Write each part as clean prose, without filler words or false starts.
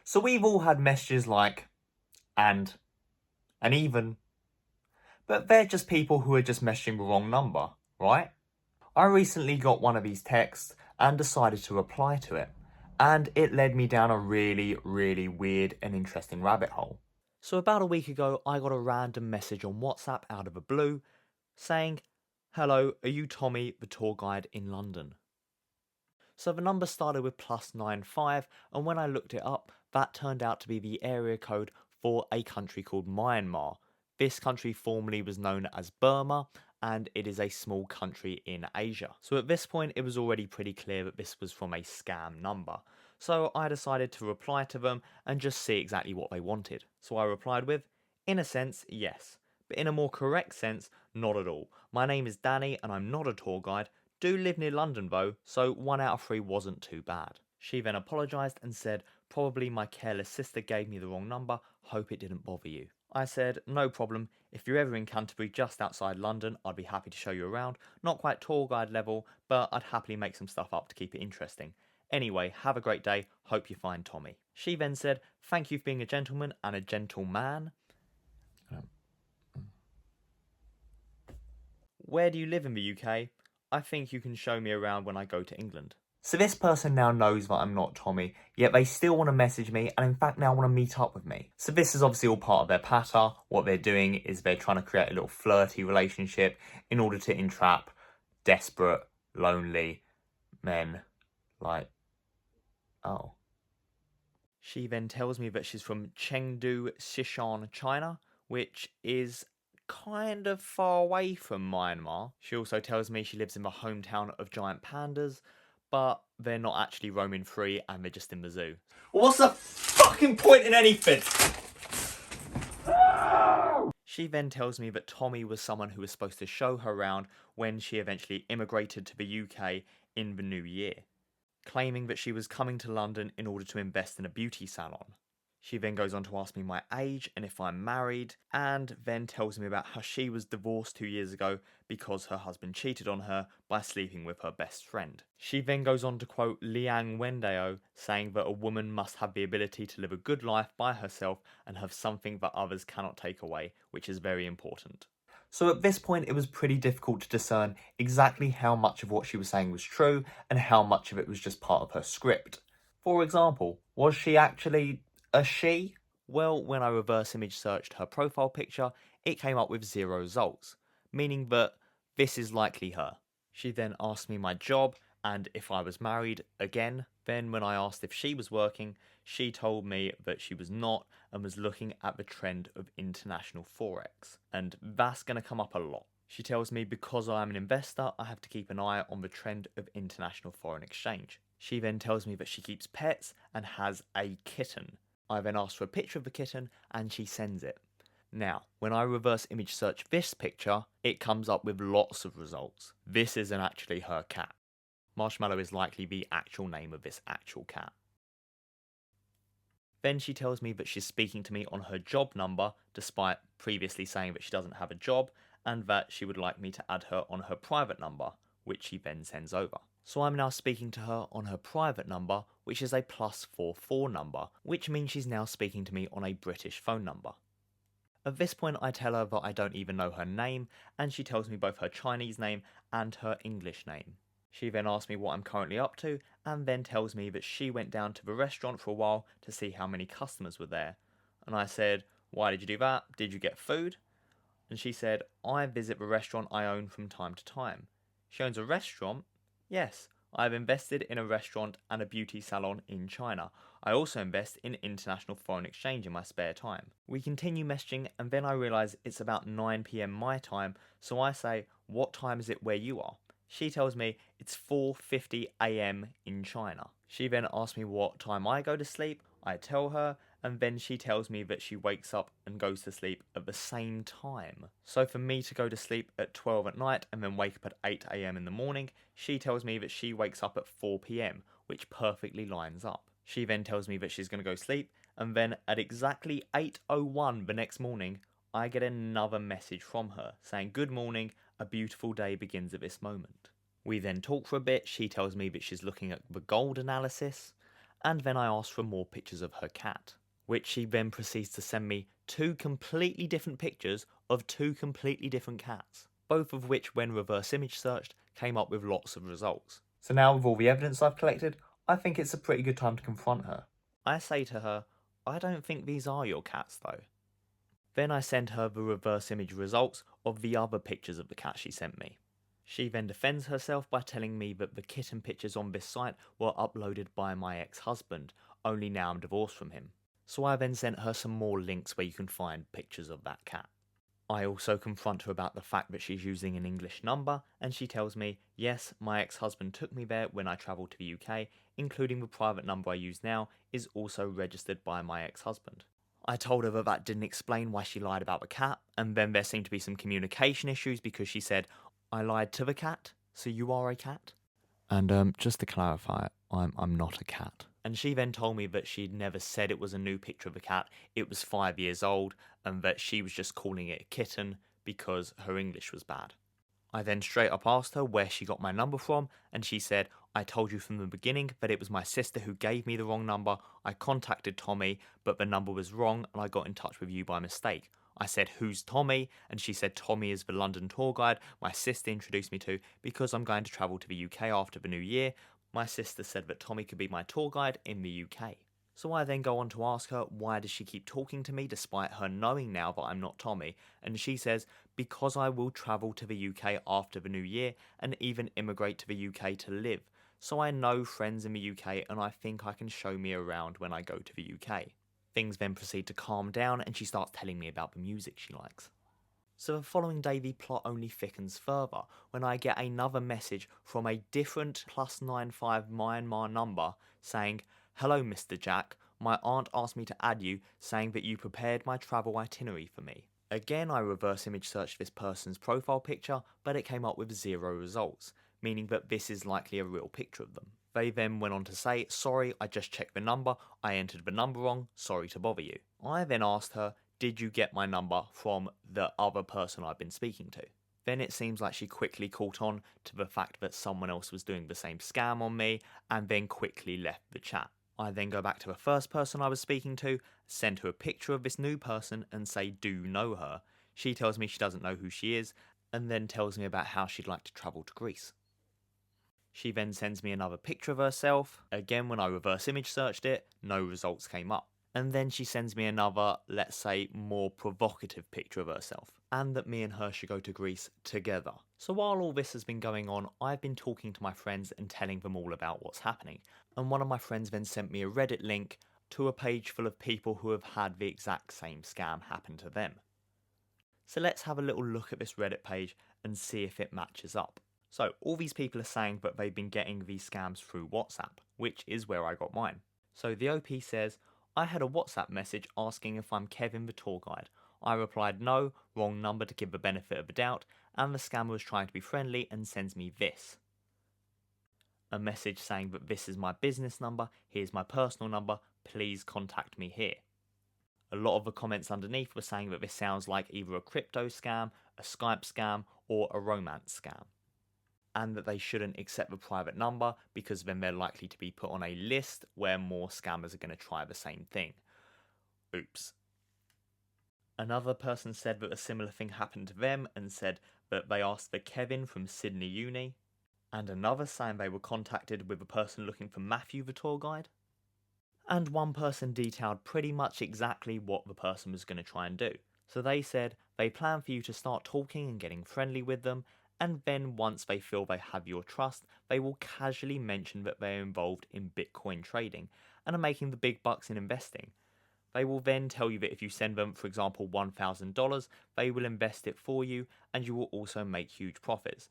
So we've all had messages like and even, but they're just people who are just messaging the wrong number, right? I recently got one of these texts and decided to reply to it, and it led me down a really, really weird and interesting rabbit hole. So about a week ago, I got a random message on WhatsApp out of the blue saying, "Hello, are you Tommy, the tour guide in London?" So the number started with +95, and when I looked it up, that turned out to be the area code for a country called Myanmar. This country formerly was known as Burma, and it is a small country in Asia. So at this point, it was already pretty clear that this was from a scam number. So I decided to reply to them and just see exactly what they wanted. So I replied with, "In a sense, yes. But in a more correct sense, not at all. My name is Danny and I'm not a tour guide. Do live near London though, so 1 out of 3 wasn't too bad." She then apologised and said, "Probably my careless sister gave me the wrong number, hope it didn't bother you." I said, "No problem, if you're ever in Canterbury just outside London, I'd be happy to show you around. Not quite tour guide level, but I'd happily make some stuff up to keep it interesting. Anyway, have a great day, hope you find Tommy." She then said, "Thank you for being a gentleman and a gentleman. Where do you live in the UK? I think you can show me around when I go to England." So this person now knows that I'm not Tommy, yet they still want to message me and in fact now want to meet up with me. So this is obviously all part of their patter. What they're doing is they're trying to create a little flirty relationship in order to entrap desperate, lonely men like, oh. She then tells me that she's from Chengdu, Sichuan, China, which is kind of far away from Myanmar. She also tells me she lives in the hometown of giant pandas, but they're not actually roaming free and they're just in the zoo. What's the fucking point in anything? She then tells me that Tommy was someone who was supposed to show her around when she eventually immigrated to the UK in the new year, claiming that she was coming to London in order to invest in a beauty salon. She then goes on to ask me my age and if I'm married, and then tells me about how she was divorced 2 years ago because her husband cheated on her by sleeping with her best friend. She then goes on to quote Liang Wendao, saying that a woman must have the ability to live a good life by herself and have something that others cannot take away, which is very important. So at this point, it was pretty difficult to discern exactly how much of what she was saying was true and how much of it was just part of her script. For example, was she actually a she? Well, when I reverse image searched her profile picture, it came up with 0 results, meaning that this is likely her. She then asked me my job and if I was married again. Then when I asked if she was working, she told me that she was not and was looking at the trend of international forex, and that's going to come up a lot. She tells me because I am an investor, I have to keep an eye on the trend of international foreign exchange. She then tells me that she keeps pets and has a kitten. I then ask for a picture of the kitten and she sends it. Now, when I reverse image search this picture, it comes up with lots of results. This isn't actually her cat. Marshmallow is likely the actual name of this actual cat. Then she tells me that she's speaking to me on her job number, despite previously saying that she doesn't have a job, and that she would like me to add her on her private number, which she then sends over. So I'm now speaking to her on her private number, which is a +44 number, which means she's now speaking to me on a British phone number. At this point I tell her that I don't even know her name, and she tells me both her Chinese name and her English name. She then asks me what I'm currently up to, and then tells me that she went down to the restaurant for a while to see how many customers were there. And I said, "Why did you do that? Did you get food?" And she said, "I visit the restaurant I own from time to time." She owns a restaurant? Yes, I have invested in a restaurant and a beauty salon in China. I also invest in international foreign exchange in my spare time. We continue messaging and then I realise it's about 9 PM my time, so I say, "What time is it where you are?" She tells me it's 4:50 AM in China. She then asks me what time I go to sleep, I tell her, and then she tells me that she wakes up and goes to sleep at the same time. So for me to go to sleep at 12 at night and then wake up at 8 AM in the morning, she tells me that she wakes up at 4 PM, which perfectly lines up. She then tells me that she's going to go sleep, and then at exactly 8:01 the next morning, I get another message from her saying, "Good morning, a beautiful day begins at this moment." We then talk for a bit. She tells me that she's looking at the gold analysis, and then I asked for more pictures of her cat, which she then proceeds to send me 2 completely different pictures of 2 completely different cats, both of which, when reverse image searched, came up with lots of results. So now with all the evidence I've collected, I think it's a pretty good time to confront her. I say to her, I don't think these are your cats though. Then I send her the reverse image results of the other pictures of the cat she sent me. She then defends herself by telling me that the kitten pictures on this site were uploaded by my ex-husband, only now I'm divorced from him. So I then sent her some more links where you can find pictures of that cat. I also confront her about the fact that she's using an English number, and she tells me, yes, my ex-husband took me there when I travelled to the UK, including the private number I use now is also registered by my ex-husband. I told her that that didn't explain why she lied about the cat, and then there seemed to be some communication issues because she said, I lied to the cat, so you are a cat? And just to clarify, I'm not a cat. And she then told me that she'd never said it was a new picture of a cat, it was 5 years old, and that she was just calling it a kitten because her English was bad. I then straight up asked her where she got my number from, and she said, I told you from the beginning that it was my sister who gave me the wrong number. I contacted Tommy, but the number was wrong, and I got in touch with you by mistake. I said, who's Tommy? And she said, Tommy is the London tour guide my sister introduced me to because I'm going to travel to the UK after the new year. My sister said that Tommy could be my tour guide in the UK. So I then go on to ask her, why does she keep talking to me despite her knowing now that I'm not Tommy? And she says, because I will travel to the UK after the new year and even immigrate to the UK to live. So I know friends in the UK and I think I can show me around when I go to the UK. Things then proceed to calm down and she starts telling me about the music she likes. So the following day the plot only thickens further when I get another message from a different +95 Myanmar number saying, hello Mr. Jack, my aunt asked me to add you saying that you prepared my travel itinerary for me. Again I reverse image searched this person's profile picture but it came up with 0 results, meaning that this is likely a real picture of them. They then went on to say, sorry, I just checked the number, I entered the number wrong, sorry to bother you. I then asked her, did you get my number from the other person I've been speaking to? Then it seems like she quickly caught on to the fact that someone else was doing the same scam on me and then quickly left the chat. I then go back to the first person I was speaking to, send her a picture of this new person and say, do you know her? She tells me she doesn't know who she is and then tells me about how she'd like to travel to Greece. She then sends me another picture of herself. Again, when I reverse image searched it, no results came up. And then she sends me another, let's say, more provocative picture of herself, and that me and her should go to Greece together. So while all this has been going on, I've been talking to my friends and telling them all about what's happening. And one of my friends then sent me a Reddit link to a page full of people who have had the exact same scam happen to them. So let's have a little look at this Reddit page and see if it matches up. So all these people are saying that they've been getting these scams through WhatsApp, which is where I got mine. So the OP says, I had a WhatsApp message asking if I'm Kevin the tour guide. I replied no, wrong number to give the benefit of the doubt, and the scammer was trying to be friendly and sends me this. A message saying that this is my business number, here's my personal number, please contact me here. A lot of the comments underneath were saying that this sounds like either a crypto scam, a Skype scam, or a romance scam. And that they shouldn't accept the private number because then they're likely to be put on a list where more scammers are going to try the same thing. Oops. Another person said that a similar thing happened to them and said that they asked for Kevin from Sydney Uni. And another saying they were contacted with a person looking for Matthew the tour guide. And one person detailed pretty much exactly what the person was going to try and do. So they said they plan for you to start talking and getting friendly with them, and then once they feel they have your trust, they will casually mention that they are involved in Bitcoin trading and are making the big bucks in investing. They will then tell you that if you send them, for example, $1,000, they will invest it for you and you will also make huge profits.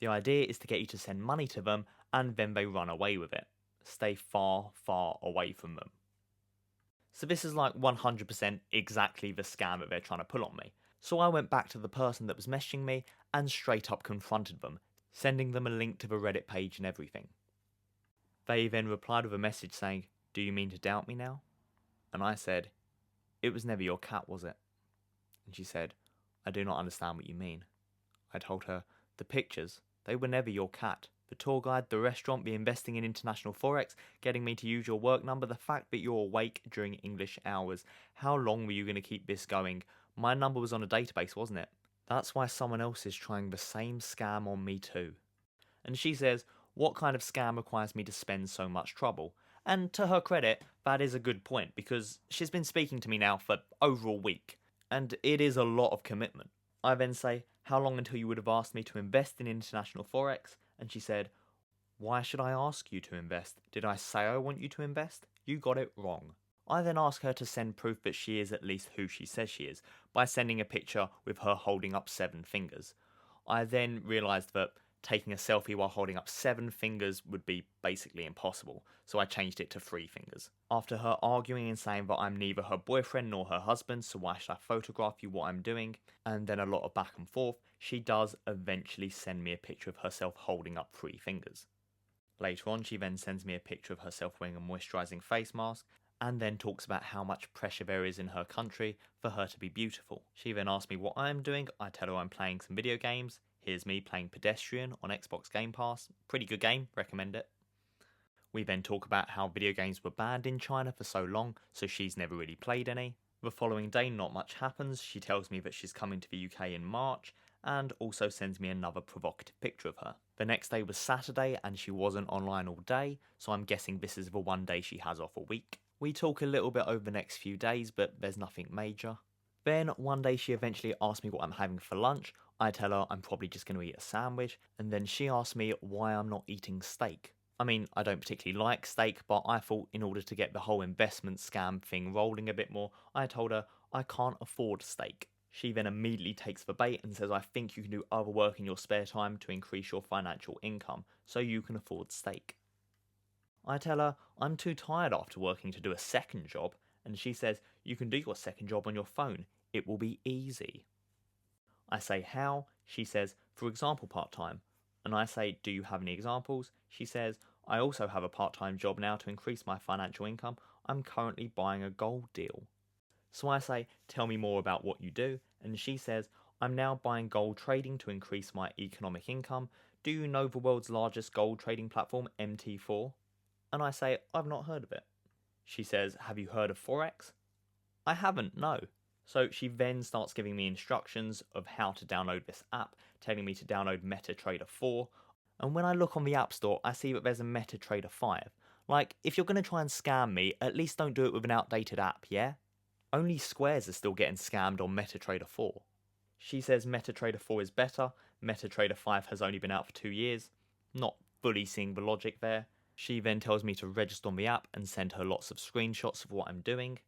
The idea is to get you to send money to them and then they run away with it. Stay far, far away from them. So this is like 100% exactly the scam that they're trying to pull on me. So I went back to the person that was messaging me and straight up confronted them, sending them a link to the Reddit page and everything. They then replied with a message saying, do you mean to doubt me now? And I said, it was never your cat, was it? And she said, I do not understand what you mean. I told her, the pictures, they were never your cat. The tour guide, the restaurant, the investing in international forex, getting me to use your work number, the fact that you're awake during English hours. How long were you going to keep this going? My number was on a database, wasn't it? That's why someone else is trying the same scam on me too. And she says, what kind of scam requires me to spend so much trouble? And to her credit, that is a good point, because she's been speaking to me now for over a week, and it is a lot of commitment. I then say, how long until you would have asked me to invest in international forex? And she said, why should I ask you to invest? Did I say I want you to invest? You got it wrong. I then ask her to send proof that she is at least who she says she is, by sending a picture with her holding up 7 fingers. I then realised that taking a selfie while holding up 7 fingers would be basically impossible, so I changed it to 3 fingers. After her arguing and saying that I'm neither her boyfriend nor her husband, so why should I photograph you what I'm doing, and then a lot of back and forth, she does eventually send me a picture of herself holding up 3 fingers. Later on, she then sends me a picture of herself wearing a moisturising face mask, and then talks about how much pressure there is in her country for her to be beautiful. She then asks me what I am doing. I tell her I'm playing some video games. Here's me playing Pedestrian on Xbox Game Pass. Pretty good game, recommend it. We then talk about how video games were banned in China for so long, so she's never really played any. The following day, not much happens. She tells me that she's coming to the UK in March, and also sends me another provocative picture of her. The next day was Saturday, and she wasn't online all day, so I'm guessing this is the one day she has off a week. We talk a little bit over the next few days, but there's nothing major. Then one day she eventually asks me what I'm having for lunch. I tell her I'm probably just going to eat a sandwich, and then she asks me why I'm not eating steak. I mean, I don't particularly like steak, but I thought in order to get the whole investment scam thing rolling a bit more, I told her I can't afford steak. She then immediately takes the bait and says I think you can do other work in your spare time to increase your financial income, so you can afford steak. I tell her I'm too tired after working to do a second job, and she says you can do your second job on your phone. It will be easy. I say how? She says, for example, part-time. And I say, do you have any examples? She says, I also have a part-time job now to increase my financial income. I'm currently buying a gold deal. So I say, tell me more about what you do. And she says, I'm now buying gold trading to increase my economic income. Do you know the world's largest gold trading platform, MT4? And I say, I've not heard of it. She says, have you heard of Forex? I haven't, no. So she then starts giving me instructions of how to download this app, telling me to download MetaTrader 4. And when I look on the App Store, I see that there's a MetaTrader 5. Like, if you're going to try and scam me, at least don't do it with an outdated app, yeah? Only squares are still getting scammed on MetaTrader 4. She says MetaTrader 4 is better, MetaTrader 5 has only been out for 2 years. Not fully seeing the logic there. She then tells me to register on the app and send her lots of screenshots of what I'm doing.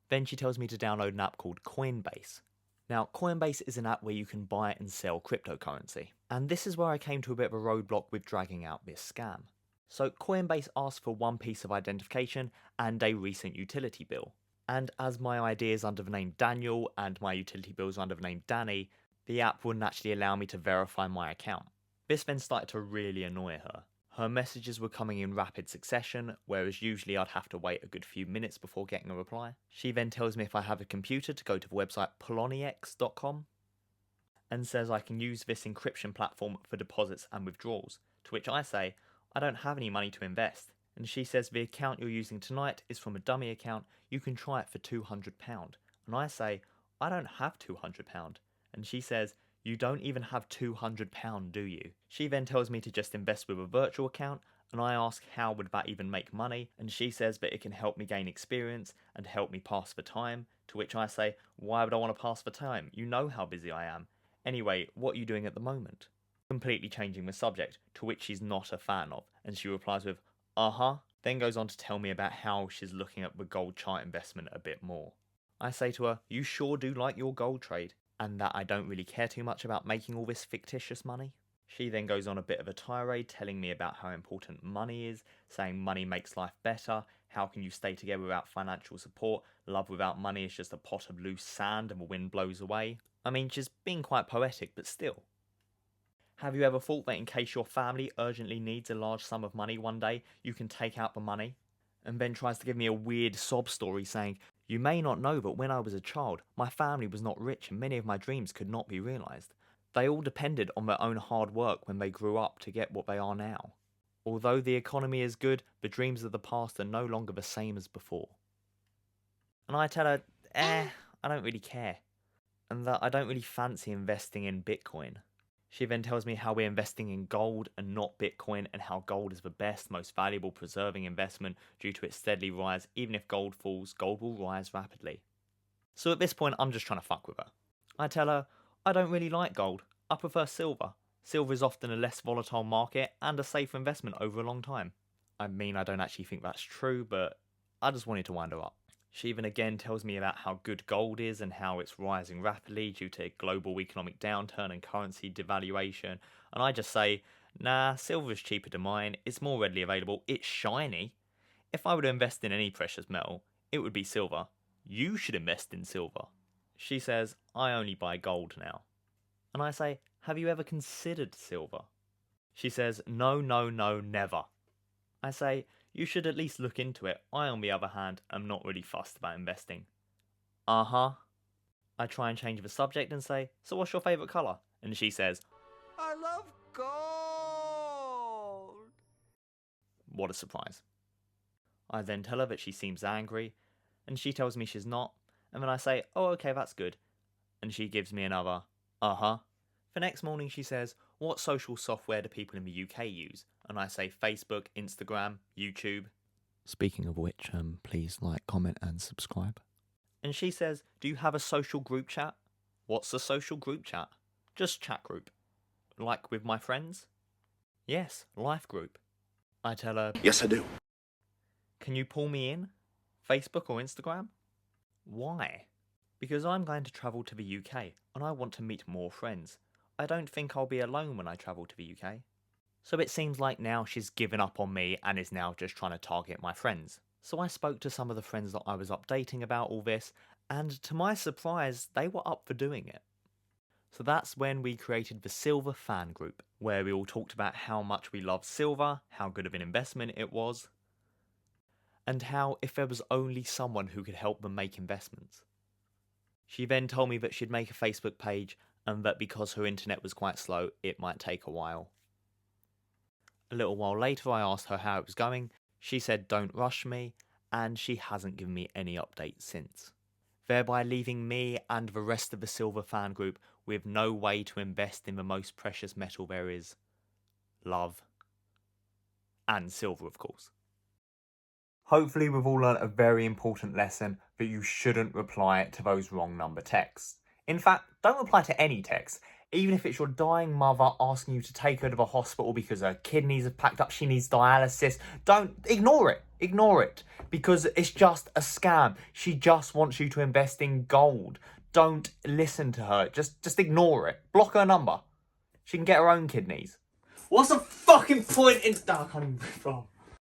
Then she tells me to download an app called Coinbase. Now, Coinbase is an app where you can buy and sell cryptocurrency. And this is where I came to a bit of a roadblock with dragging out this scam. So Coinbase asks for one piece of identification and a recent utility bill. And as my ID is under the name Daniel and my utility bill is under the name Danny, the app wouldn't actually allow me to verify my account. This then started to really annoy her. Her messages were coming in rapid succession, whereas usually I'd have to wait a good few minutes before getting a reply. She then tells me if I have a computer to go to the website poloniex.com and says I can use this encryption platform for deposits and withdrawals, to which I say I don't have any money to invest. And she says the account you're using tonight is from a dummy account, you can try it for £200. And I say I don't have £200. And she says you don't even have £200, do you? She then tells me to just invest with a virtual account, and I ask how would that even make money, and she says that it can help me gain experience and help me pass the time, to which I say, why would I want to pass the time? You know how busy I am. Anyway, what are you doing at the moment? Completely changing the subject, to which she's not a fan of, and she replies with, uh-huh, then goes on to tell me about how she's looking at the gold chart investment a bit more. I say to her, you sure do like your gold trade, and that I don't really care too much about making all this fictitious money. She then goes on a bit of a tirade telling me about how important money is, saying money makes life better, how can you stay together without financial support, love without money is just a pot of loose sand and the wind blows away. I mean, she's being quite poetic, but still. Have you ever thought that in case your family urgently needs a large sum of money one day, you can take out the money? And then tries to give me a weird sob story saying, you may not know that when I was a child, my family was not rich and many of my dreams could not be realised. They all depended on their own hard work when they grew up to get what they are now. Although the economy is good, the dreams of the past are no longer the same as before. And I tell her, I don't really care. And that I don't really fancy investing in Bitcoin. She then tells me how we're investing in gold and not Bitcoin, and how gold is the best, most valuable preserving investment due to its steady rise. Even if gold falls, gold will rise rapidly. So at this point, I'm just trying to fuck with her. I tell her, I don't really like gold. I prefer silver. Silver is often a less volatile market and a safer investment over a long time. I mean, I don't actually think that's true, but I just wanted to wind her up. She even again tells me about how good gold is and how it's rising rapidly due to global economic downturn and currency devaluation. And I just say, nah, silver is cheaper to mine, it's more readily available, it's shiny. If I were to invest in any precious metal, it would be silver. You should invest in silver. She says, I only buy gold now. And I say, have you ever considered silver? She says, no, never. I say, you should at least look into it. I, on the other hand, am not really fussed about investing. I try and change the subject and say, so what's your favourite colour? And she says, I love gold. What a surprise. I then tell her that she seems angry, and she tells me she's not, and then I say, oh okay, that's good. And she gives me another, The next morning she says, what social software do people in the UK use? And I say Facebook, Instagram, YouTube. Speaking of which, please like, comment and subscribe. And she says, do you have a social group chat? What's a social group chat? Just chat group. Like with my friends? Yes, life group. I tell her, Yes, I do. can you pull me in? Facebook or Instagram? Why? Because I'm going to travel to the UK and I want to meet more friends. I don't think I'll be alone when I travel to the UK. So it seems like now she's given up on me and is now just trying to target my friends. So I spoke to some of the friends that I was updating about all this, and to my surprise, they were up for doing it. So that's when we created the Silver Fan Group, where we all talked about how much we loved silver, how good of an investment it was, and how if there was only someone who could help them make investments. She then told me that she'd make a Facebook page and that because her internet was quite slow, it might take a while. A little while later I asked her how it was going, she said don't rush me, and she hasn't given me any updates since. Thereby leaving me and the rest of the Silver Fan Group with no way to invest in the most precious metal there is. Love. And silver, of course. Hopefully we've all learnt a very important lesson that you shouldn't reply to those wrong number texts. In fact, don't reply to any text, even if it's your dying mother asking you to take her to the hospital because her kidneys have packed up, she needs dialysis. Don't, ignore it, because it's just a scam. She just wants you to invest in gold. Don't listen to her, just ignore it. Block her number. She can get her own kidneys. What's the fucking point in... I can't even...